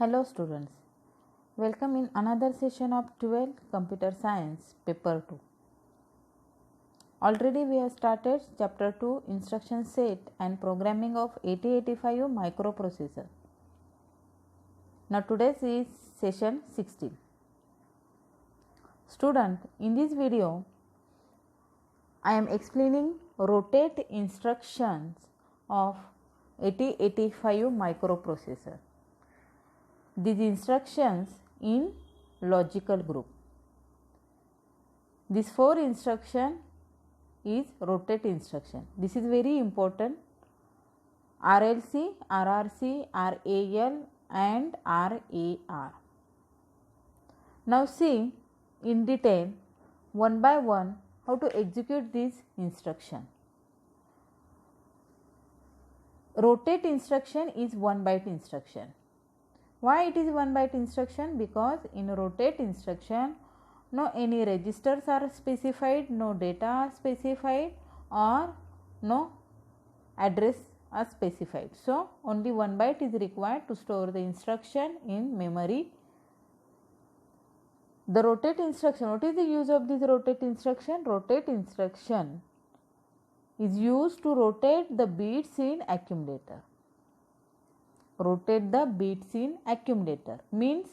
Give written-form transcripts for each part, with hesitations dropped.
Hello students, welcome in another session of 12 Computer Science Paper 2. Already we have started Chapter 2 Instruction Set and Programming of 8085 Microprocessor. Now today's is session 16. Student, in this video I am explaining rotate instructions of 8085 microprocessor. These instructions in logical group. This 4 instruction is rotate instruction. This is very important. RLC, RRC, RAL and RAR. Now see in detail one by one how to execute this instruction. Rotate instruction is 1 byte instruction. Why it is 1 byte instruction? Because in rotate instruction no any registers are specified, no data are specified or no address are specified. So only 1 byte is required to store the instruction in memory. The rotate instruction, what is the use of this rotate instruction? Rotate instruction is used to rotate the bits in accumulator. Rotate the bits in accumulator means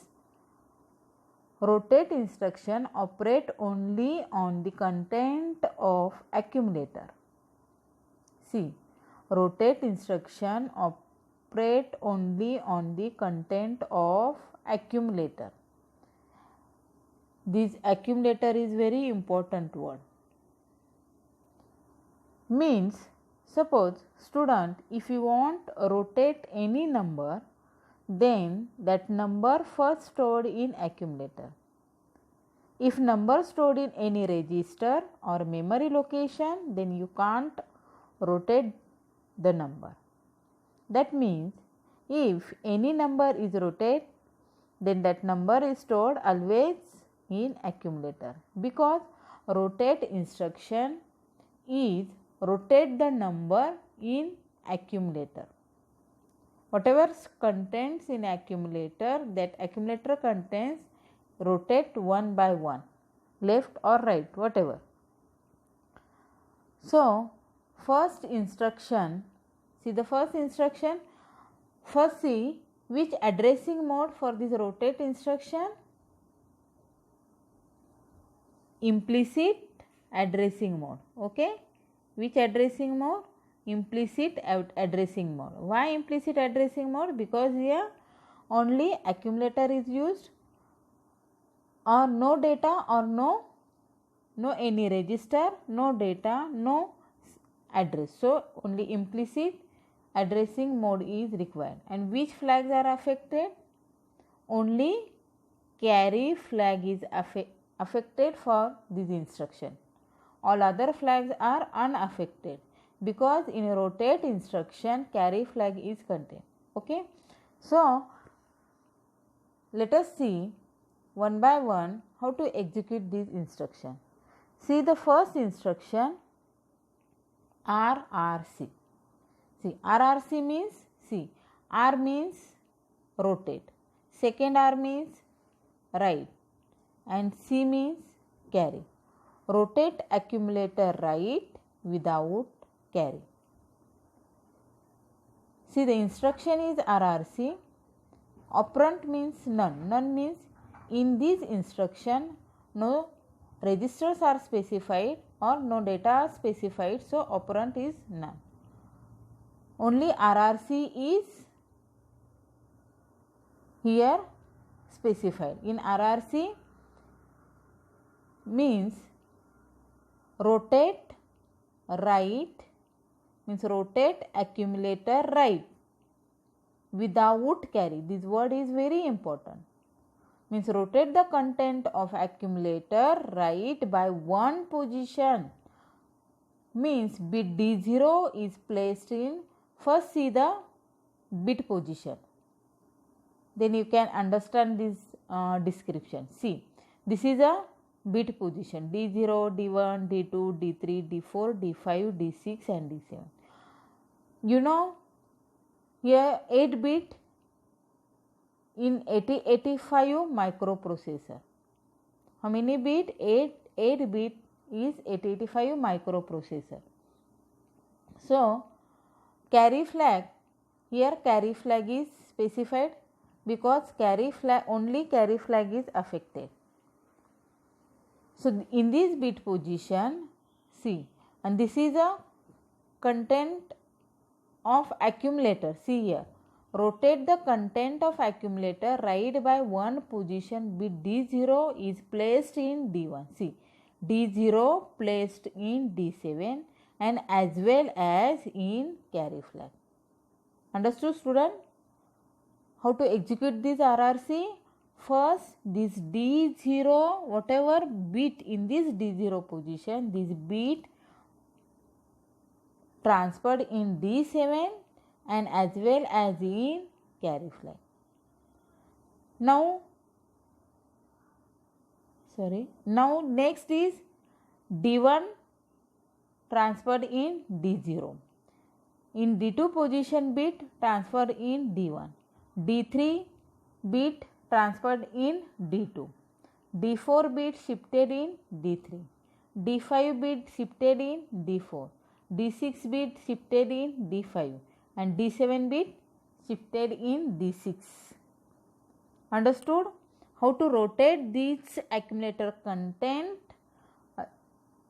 rotate instruction operate only on the content of accumulator. See, rotate instruction operate only on the content of accumulator. This accumulator is very important word. Means suppose student, if you want rotate any number, then that number first stored in accumulator. If number stored in any register or memory location, then you can't rotate the number. That means if any number is rotated, then that number is stored always in accumulator, because rotate instruction is rotate the number in accumulator. Whatever contents in accumulator, that accumulator contains rotate one by one, left or right, whatever. So first instruction, see the first instruction, first see which addressing mode for this rotate instruction? Implicit addressing mode. Okay, which addressing mode? Implicit addressing mode. Why implicit addressing mode? Because here only accumulator is used, or no data or no any register, no data, no address. So only implicit addressing mode is required. And which flags are affected? Only carry flag is affected for this instruction. All other flags are unaffected, because in a rotate instruction carry flag is contained. Okay, so let us see one by one how to execute this instruction. See the first instruction, RRC. See, RRC means, see, R means rotate, second R means write, and C means carry. Rotate accumulator write without carry. See, the instruction is RRC. Operand means none. None means in this instruction no registers are specified or no data are specified, so operand is none. Only RRC is here specified. In RRC means rotate write, means rotate accumulator write without carry. This word is very important. Means rotate the content of accumulator write by one position. Means bit D0 is placed in, first see the bit position, then you can understand this description. See, this is a bit position D0, D1, D2, D3, D4, D5, D6 and D7. You know here 8 bit in 8085 microprocessor. How many bit? 8 bit is 8085 microprocessor. So carry flag, here carry flag is specified because only carry flag is affected. So in this bit position, see, and this is a content of accumulator. See here, rotate the content of accumulator right by one position. Bit D0 is placed in D1. See, D0 placed in D7 and as well as in carry flag. Understood, student? How to execute this RRC? First, this D0, whatever bit in this D0 position, this bit transferred in D7 and as well as in carry flag. Now next is D1 transferred in D0. In D2 position bit transferred in D1. D3 bit transferred in D2. D4 bit shifted in D3. D5 bit shifted in D4. D6 bit shifted in D5 and D7 bit shifted in D6. Understood? How to rotate this accumulator content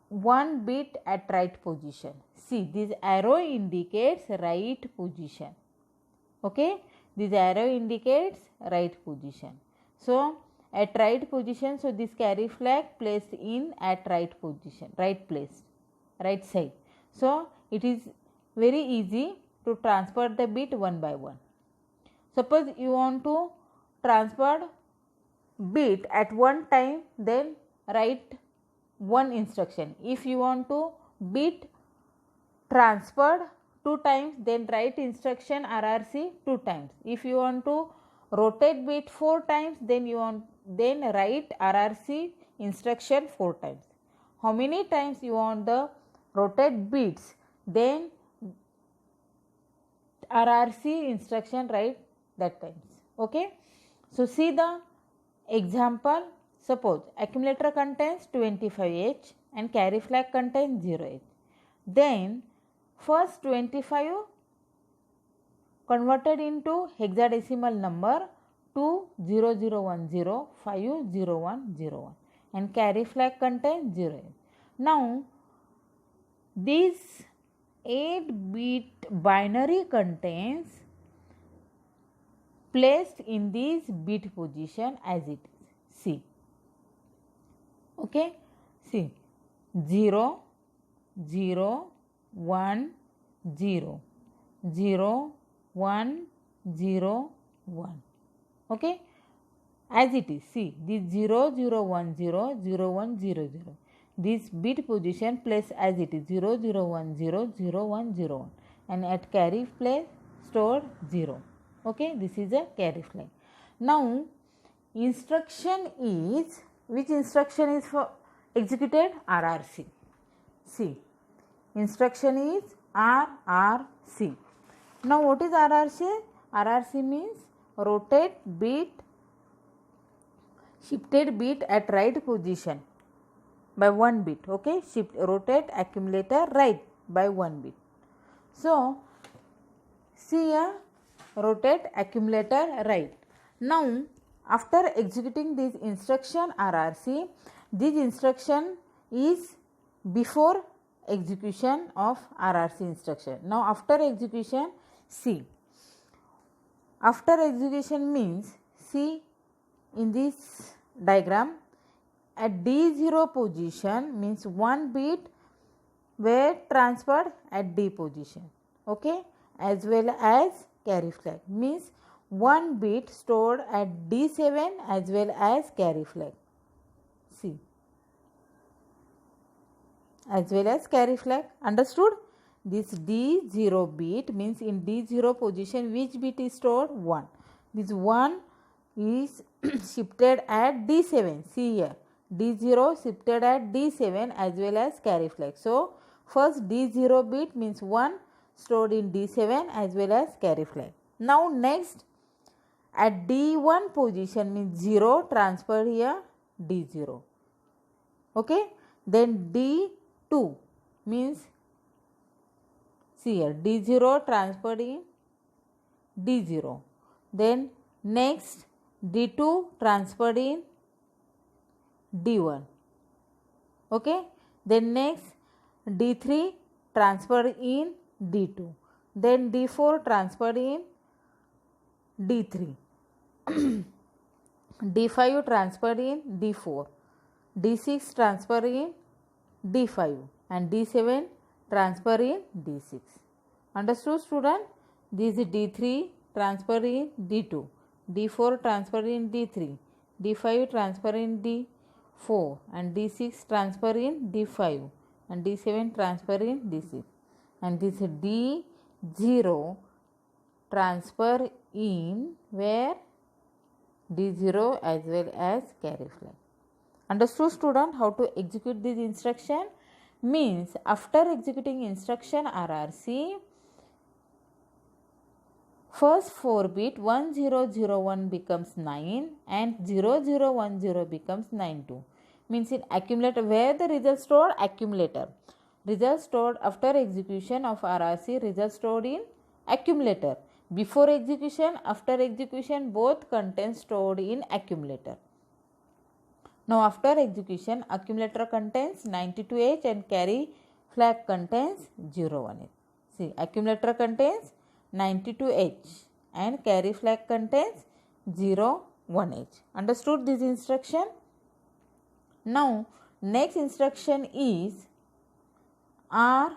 one bit at right position. See, this arrow indicates right position. Okay, this arrow indicates right position. So at right position, so this carry flag placed in at right position, right place, right side. So it is very easy to transfer the bit one by one. Suppose you want to transfer bit at one time, then write one instruction. If you want to bit transferred 2 times, then write instruction RRC 2 times. If you want to rotate bit 4 times, then write RRC instruction 4 times. How many times you want the rotate bits, then RRC instruction write that times. Okay. So see the example. Suppose accumulator contains 25H and carry flag contains 0H. Then first 25 converted into hexadecimal number 20010500101 and carry flag contains 0H. Now this 8-bit binary contains placed in this bit position as it is. See. Okay, see 0, 0, 1, 0, 0, 1, 0, 1. Okay, as it is. See this 0, 0, 1, 0, 0, 1, 0, 0. This bit position placed as it is 0, 0, 1, 0, 0, 1, 0, 1 and at carry flag stored 0. Okay, this is a carry flag. Now instruction is, which instruction is for executed? RRC. See, instruction is RRC. Now what is RRC? RRC means rotate bit, shifted bit at right position by 1 bit. Okay, rotate accumulator right by 1 bit. So see here, rotate accumulator right. Now after executing this instruction RRC, this instruction is before execution of RRC instruction. Now after execution, see, after execution means, see in this diagram, at D0 position means 1 bit were transferred at D position. Okay, as well as carry flag means 1 bit stored at D7 as well as carry flag. See, as well as carry flag. Understood? This D0 bit means in D0 position which bit is stored? 1. This 1 is shifted at D7. See here, D0 shifted at D7 as well as carry flag. So first D0 bit means 1 stored in D7 as well as carry flag. Now next At D1 position means 0, transfer here D0. Okay. Then D2 means, see here, D0 transferred in D0. Then next D2 transferred in D1. Okay. Then next D3 transferred in D2. Then D4 transferred in D3. D5 transferred in D4. D6 transfer in D5 and D7 transfer in D6. Understood, student? This is D3 transfer in D2, D4 transfer in D3, D5 transfer in D4 and D6 transfer in D5 and D7 transfer in D6. And this D0 transfer in where? D0 as well as carry flag. Understood, student, how to execute this instruction? Means after executing instruction RRC, first 4 bit 1001 becomes 9 and 0010 becomes 92. Means in accumulator, where the result stored? Accumulator. Result stored after execution of RRC, result stored in accumulator. Before execution, after execution, both contents stored in accumulator. Now after execution, accumulator contains 92H and carry flag contains 01H. See, accumulator contains 92H and carry flag contains 01H. Understood this instruction? Now next instruction is RAR.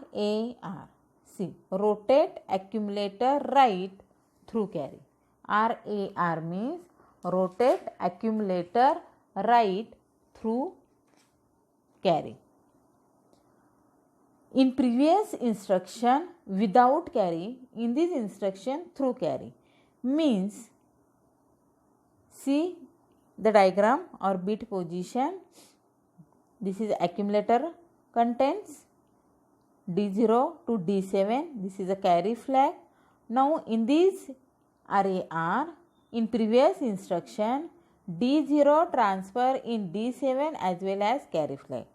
See, rotate accumulator right through carry. RAR means rotate accumulator right through carry. In previous instruction without carry, in this instruction through carry. Means, see the diagram or bit position. This is accumulator contents D0 to D7. This is a carry flag. Now in this RAR, in previous instruction, D0 transfer in D7 as well as carry flag.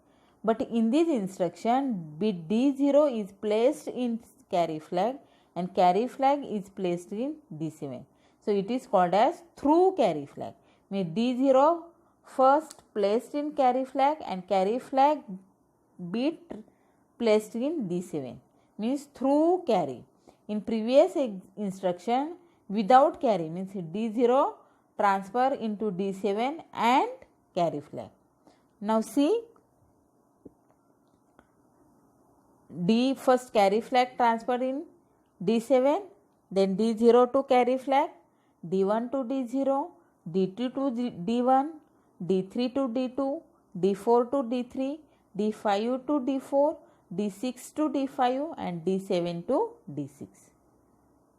But in this instruction, bit D0 is placed in carry flag and carry flag is placed in D7. So it is called as through carry flag. Means D0 first placed in carry flag and carry flag bit placed in D7. Means through carry. In previous instruction, without carry means D0 transfer into D7 and carry flag. Now see, D first carry flag transferred in D7, then D0 to carry flag, D1 to D0, D2 to D1, D3 to D2, D4 to D3, D5 to D4, D6 to D5 and D7 to D6.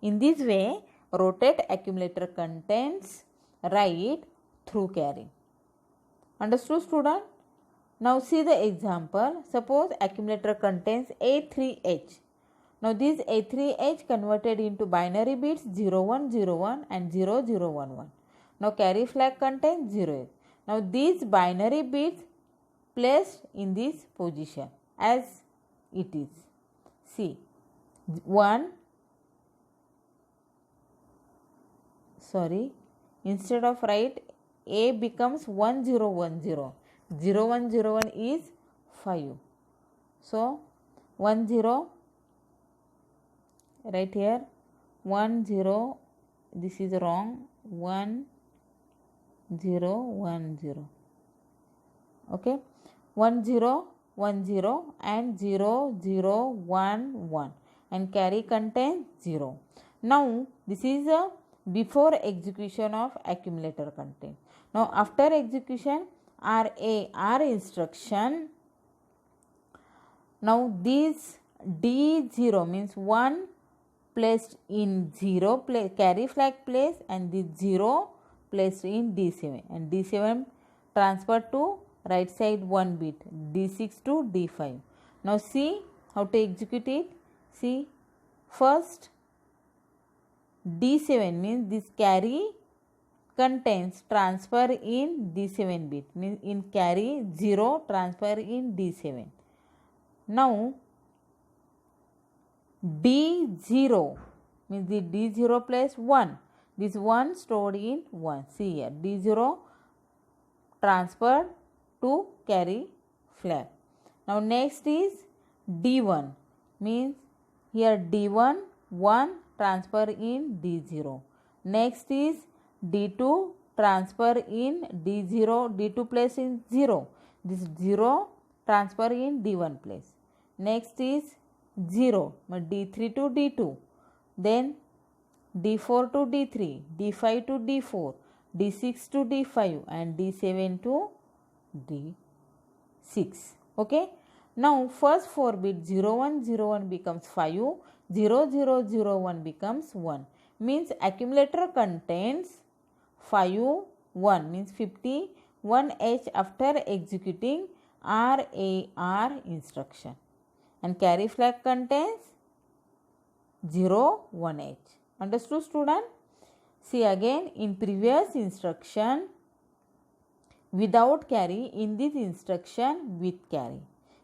In this way, rotate accumulator contents right through carry. Understood, student? Now see the example. Suppose accumulator contains A3H. Now this A3H converted into binary bits 0101 and 0011. Now carry flag contains 0. Now these binary bits placed in this position as it is. See, 1, instead of write A becomes 1010. 0101 is 5. So 10 right here 10, this is wrong, 1010. Okay, 1010 and 0011 and carry contains 0. Now this is a before execution of accumulator content. Now after execution RAR instruction, now this D0 means 1 placed in 0 carry flag place and this 0 placed in D7 and D7 transferred to right side 1 bit D6 to D5. Now see how to execute it. See, first D7 means this carry contains transfer in D7 bit, means in carry 0 transfer in D7. Now D0 means the D0 plus 1, this 1 stored in 1. See here, D0 transferred to carry flag. Now next is D1, means here D1 1 transfer in D0. Next is D2 transfer in D0, D2 place in 0, this 0 transfer in D1 place. Next is 0, D3 to D2, then D4 to D3, D5 to D4, D6 to D5 and D7 to D6. Okay. Now first 4 bit 0101 becomes 5, 0001 becomes 1, means accumulator contains 5 1, means 51H after executing RAR instruction, and carry flag contains 01H. Understood, student? See again, in previous instruction without carry, in this instruction with carry,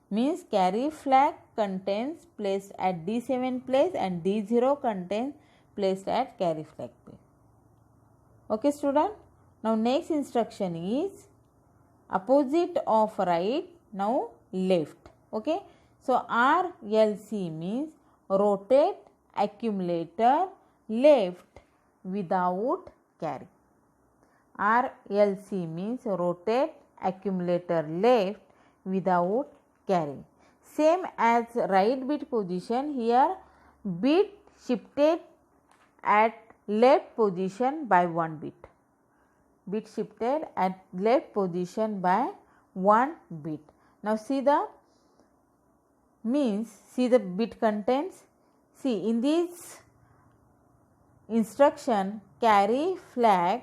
means carry flag contains placed at D7 place and D0 contains placed at carry flag place. Okay, student? Now next instruction is opposite of right, now left. Okay. So RLC means rotate accumulator left without carry. RLC means rotate accumulator left without carry. Same as right bit position, here bit shifted at left position by 1 bit. Bit shifted at left position by 1 bit. Now see the means, see the bit contents. See, in this instruction carry flag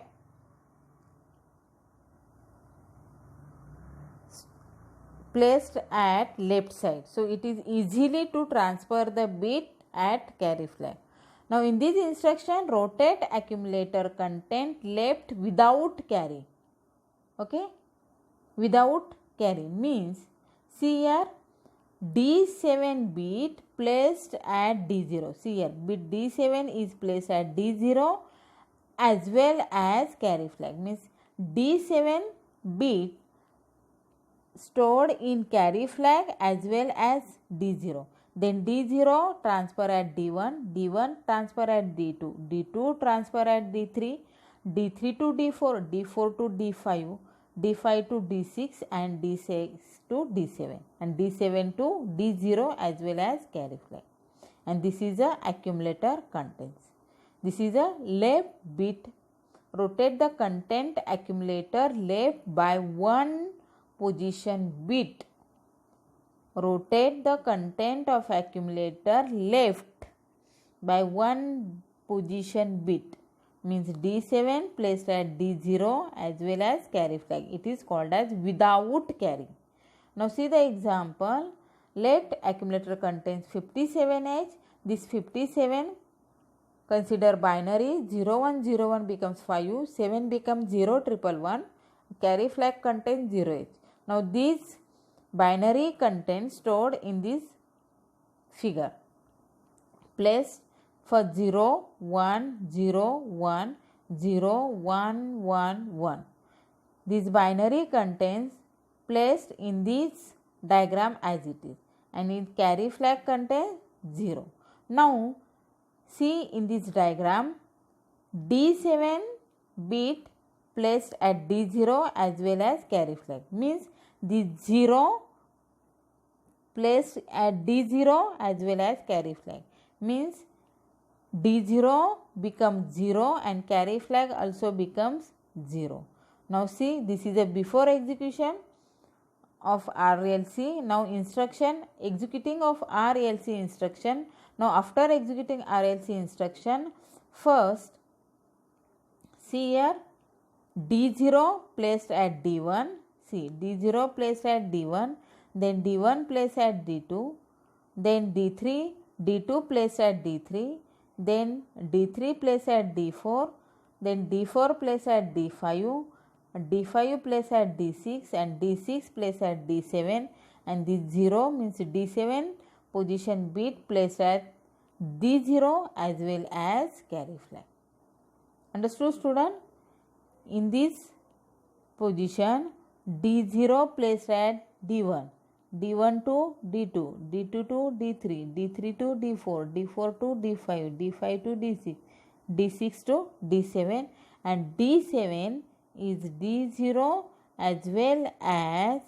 placed at left side, so it is easily to transfer the bit at carry flag. Now in this instruction rotate accumulator content left without carry. Okay, without carry means, see here D7 bit placed at D0. See here, bit D7 is placed at D0 as well as carry flag, means D7 bit stored in carry flag as well as D0. Then D0 transfer at D1, D1 transfer at D2, D2 transfer at D3, D3 to D4, D4 to D5, D5 to D6 and D6 to D7 and D7 to D0 as well as carry flag. And this is a accumulator contents. This is a left bit. Rotate the content accumulator left by 1 position bit. Rotate the content of accumulator left by 1 position bit, means D7 placed at D0 as well as carry flag. It is called as without carry. Now see the example. Let accumulator contains 57H. This 57 consider binary, 0101 becomes 5, 7 becomes 0111, carry flag contains 0H. Now these binary content stored in this figure placed for 0, 1, 0, 1, 0, 1, 1, 1. This binary contains placed in this diagram as it is, and in carry flag contains 0. Now see in this diagram, D7 bit placed at D0 as well as carry flag, means the 0 placed at D0 as well as carry flag, means D0 becomes 0 and carry flag also becomes 0. Now see, this is a before execution of RLC. Now instruction executing of RLC instruction. Now after executing RLC instruction, first see here D0 placed at D1, see D0 placed at D1, then D1 placed at D2, then D3, D2 placed at D3, then D3 placed at D4, then D4 place at D5, D5 place at D6 and D6 place at D7, and this 0 means D7 position bit placed at D0 as well as carry flag. Understood student? In this position D0 placed at D1, D1 to D2, D2 to D3, D3 to D4, D4 to D5, D5 to D6, D6 to D7, and D7 is D0 as well as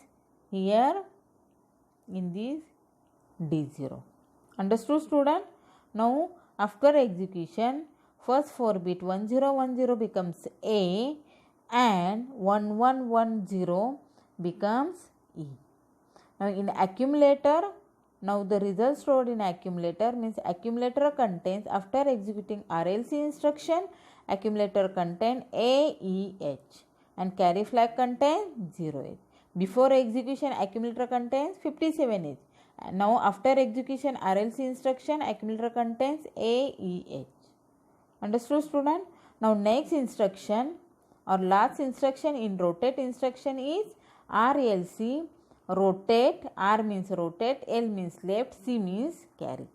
here in this D0. Understood student? Now after execution, first 4 bit 1010 becomes A and 1110 becomes E. Now in accumulator, now the result stored in accumulator means accumulator contains, after executing RLC instruction, accumulator contain AEH and carry flag contains 0H. Before execution accumulator contains 57H. Now after execution RLC instruction, accumulator contains AEH. Understood student? Now next instruction or last instruction in rotate instruction is RLC. Rotate, R means rotate, L means left, C means carry.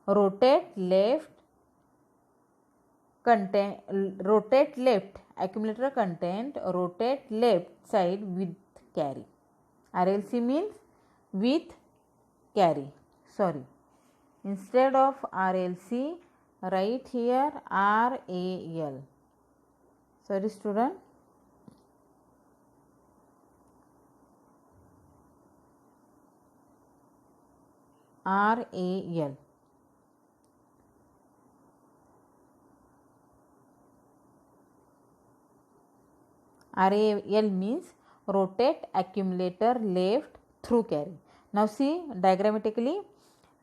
Rotate left content, rotate left accumulator content, rotate left side with carry. RLC means with carry. Sorry, instead of RLC write here RAL. Sorry student. RAL. RAL means rotate accumulator left through carry. Now see diagrammatically,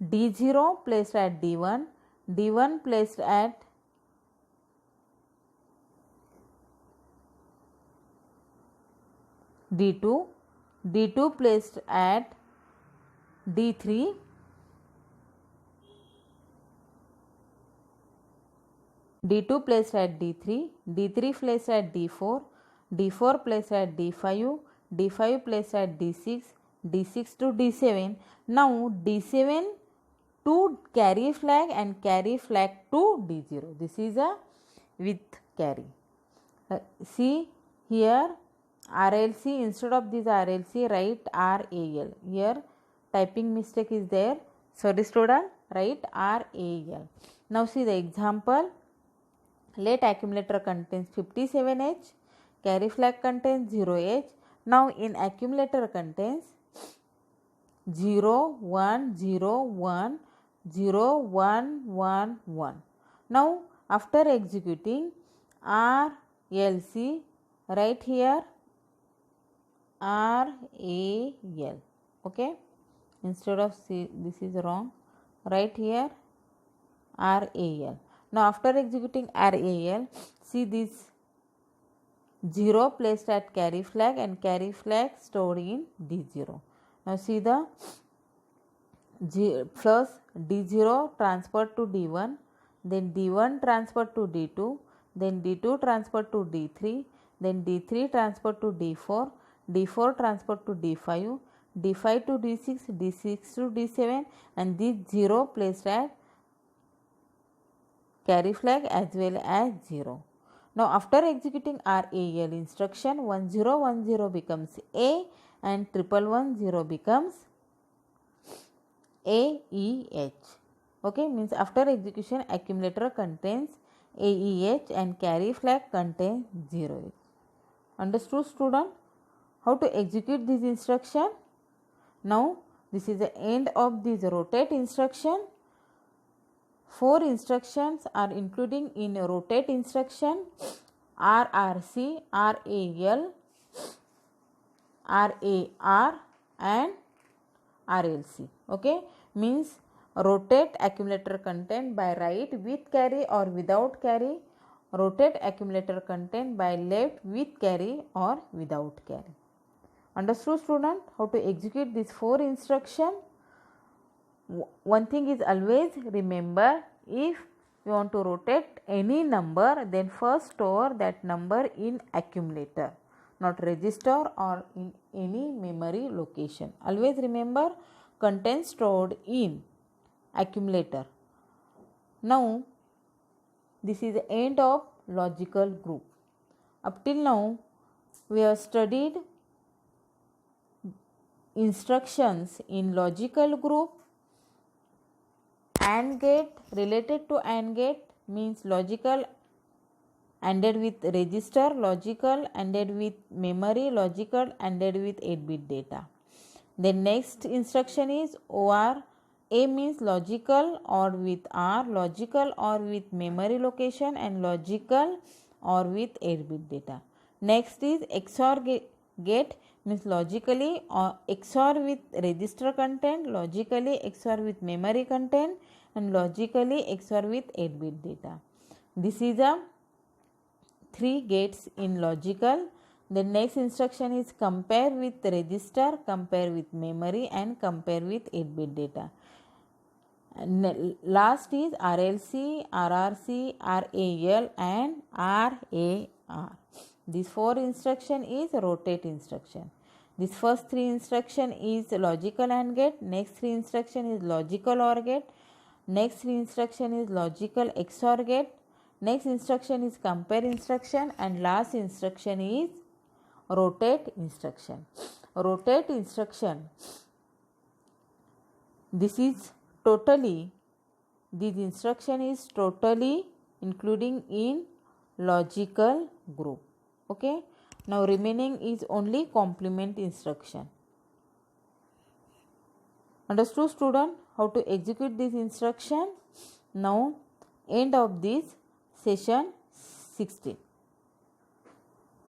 D0 placed at D1, D1 placed at D2, D2 placed at D3, D2 placed at D3, D3 placed at D4, D4 placed at D5, D5 placed at D6, D6 to D7. Now D7 to carry flag and carry flag to D0. This is a with carry. See here RLC, instead of this RLC write RAL. Here typing mistake is there. Sorry student, write RAL. Now see the example. Let accumulator contains 57H, carry flag contains 0H. Now in accumulator contains 0, 1, 0, 1, 0, 1, 1, 1. Now after executing RLC, write here RAL. Okay, instead of C, this is wrong, write here RAL. Now after executing RAL, see this 0 placed at carry flag and carry flag stored in D0. Now see the first D0 transferred to D1, then D1 transferred to D2, then D2 transferred to D3, then D3 transferred to D4, D4 transferred to D5, D5 to D6, D6 to D7, and this 0 placed at carry flag as well as 0. Now after executing RAL instruction, 1010 becomes A and 1110 becomes AEH. Okay, means after execution accumulator contains AEH and carry flag contains 0H. Understood student? How to execute this instruction? Now this is the end of this rotate instruction. 4 instructions are including in rotate instruction: RRC, RAL, RAR and RLC. Okay, means rotate accumulator content by right with carry or without carry, rotate accumulator content by left with carry or without carry. Understood student? How to execute these 4 instructions? One thing is always remember, if you want to rotate any number, then first store that number in accumulator, not register or in any memory location. Always remember, content stored in accumulator. Now this is the end of logical group. Up till now we have studied instructions in logical group. AND gate, related to AND gate means logical ANDed with register, logical ANDed with memory, logical ANDed with 8-bit data. Then next instruction is OR. A means logical or with R, logical or with memory location, and logical or with 8-bit data. Next is XOR gate means logically or XOR with register content, logically XOR with memory content, and logically XOR with 8-bit data. This is a 3 gates in logical. The next instruction is compare with register, compare with memory, and compare with 8-bit data. And last is RLC, RRC, RAL, and RAR. This 4 instruction is rotate instruction. This first 3 instruction is logical AND gate. Next 3 instruction is logical OR gate. Next 3 instruction is logical XOR gate. Next instruction is compare instruction, and last instruction is rotate instruction. Rotate instruction, this instruction is totally including in logical group. Okay, now remaining is only complement instruction. Understood, student, how to execute this instruction? Now end of this session 16.